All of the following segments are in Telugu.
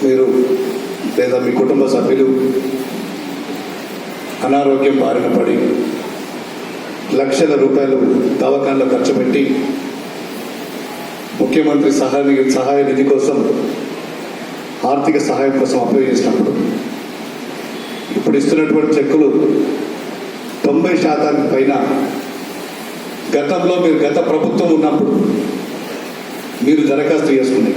మీరు లేదా మీ కుటుంబ సభ్యులు అనారోగ్యం బారిన పడి లక్షల రూపాయలు దవాఖానలో ఖర్చు పెట్టి ముఖ్యమంత్రి సహాయ నిధి కోసం ఆర్థిక సహాయం కోసం అప్లై చేసినప్పుడు ఇప్పుడు ఇస్తున్నటువంటి చెక్కులు 90% పైన గతంలో మీరు గత ప్రభుత్వం ఉన్నప్పుడు మీరు దరఖాస్తు చేసుకుని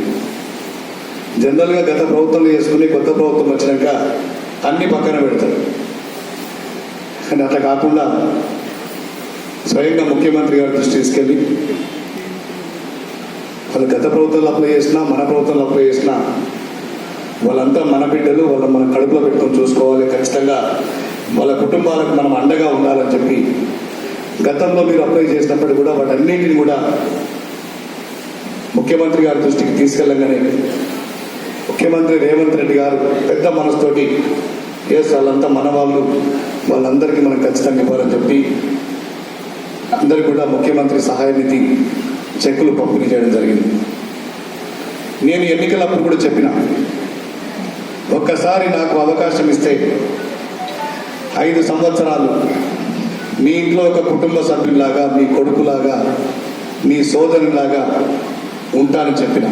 జనరల్గా గత ప్రభుత్వంలో చేసుకుని కొత్త ప్రభుత్వం వచ్చినాక అన్ని పక్కన పెడతారు. కానీ అట్లా కాకుండా స్వయంగా ముఖ్యమంత్రి గారి దృష్టి తీసుకెళ్ళి వాళ్ళు గత ప్రభుత్వంలో అప్లై చేసినా మన ప్రభుత్వంలో అప్లై చేసినా వాళ్ళంతా మన బిడ్డలు, వాళ్ళని మన కడుపులో పెట్టుకొని చూసుకోవాలి, ఖచ్చితంగా వాళ్ళ కుటుంబాలకు మనం అండగా ఉండాలని చెప్పి గతంలో మీరు అప్లై చేసినప్పుడు కూడా వాటన్నింటిని కూడా ముఖ్యమంత్రి గారి దృష్టికి తీసుకెళ్ళగానే ముఖ్యమంత్రి రేవంత్ రెడ్డి గారు పెద్ద మనసుతోటి వాళ్ళంతా మన వాళ్ళందరికీ మనం ఖచ్చితంగా ఇవ్వాలని చెప్పి అందరికీ కూడా ముఖ్యమంత్రి సహాయ నిధి చెక్కులు పంపిణీ చేయడం జరిగింది. నేను ఎన్నికలప్పుడు కూడా చెప్పిన, ఒక్కసారి నాకు అవకాశం ఇస్తే 5 సంవత్సరాలు మీ ఇంట్లో ఒక కుటుంబ సభ్యులాగా, మీ కొడుకులాగా, మీ సోదరులాగా ఉంటానని చెప్పిన.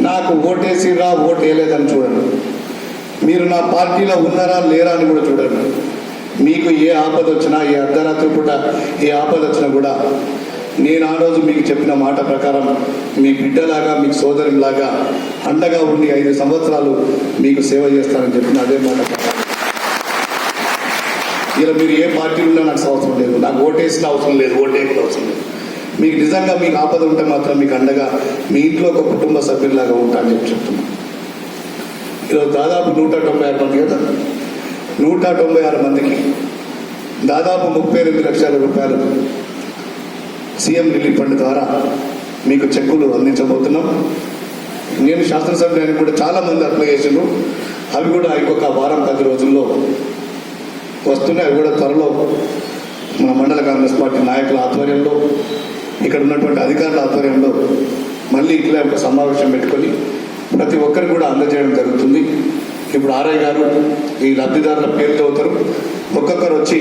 నాకు ఓటేసిరా ఓటు వేయలేదని చూడండి, మీరు నా పార్టీలో ఉన్నారా లేరా అని కూడా చూడండి. మీకు ఏ ఆపద వచ్చినా, ఏ అర్ధరాత్రి పూట ఏ ఆపద వచ్చినా కూడా నేను ఆ రోజు మీకు చెప్పిన మాట ప్రకారం మీ బిడ్డలాగా, మీకు సోదరులాగా అండగా ఉండి 5 సంవత్సరాలు మీకు సేవ చేస్తానని చెప్పిన అదే మాట ప్రకారం ఇలా మీరు ఏ పార్టీలో ఉన్నా నాకు అవసరం లేదు, నాకు ఓటేసిన అవసరం లేదు, ఓటేయకుండా అవసరం లేదు. మీకు నిజంగా మీకు ఆపద ఉంటే మాత్రం మీకు అండగా మీ ఇంట్లో ఒక కుటుంబ సభ్యులాగా ఉంటా అని చెప్పి చెప్తున్నాను. ఈరోజు దాదాపు 196 మంది కదా, 196 మందికి దాదాపు 38 లక్షల రూపాయలు సీఎం రిలీఫ్ ఫండ్ ద్వారా మీకు చెక్కులు అందించబోతున్నాం. నేను శాసనసభ్యులు కూడా చాలామంది అప్లై చేసిండ్రు, అవి కూడా ఇంకొక వారం 10 రోజుల్లో వస్తున్నాయి. అవి కూడా త్వరలో మన మండల కాంగ్రెస్ పార్టీ నాయకుల ఆధ్వర్యంలో, ఇక్కడ ఉన్నటువంటి అధికారుల ఆధ్వర్యంలో మళ్ళీ ఇట్లా ఒక సమావేశం పెట్టుకొని ప్రతి ఒక్కరికి కూడా అందజేయడం జరుగుతుంది. ఇప్పుడు ఆర్ఐ గారు ఈ లబ్ధిదారుల పేరు చదువుతారు, ఒక్కొక్కరు వచ్చి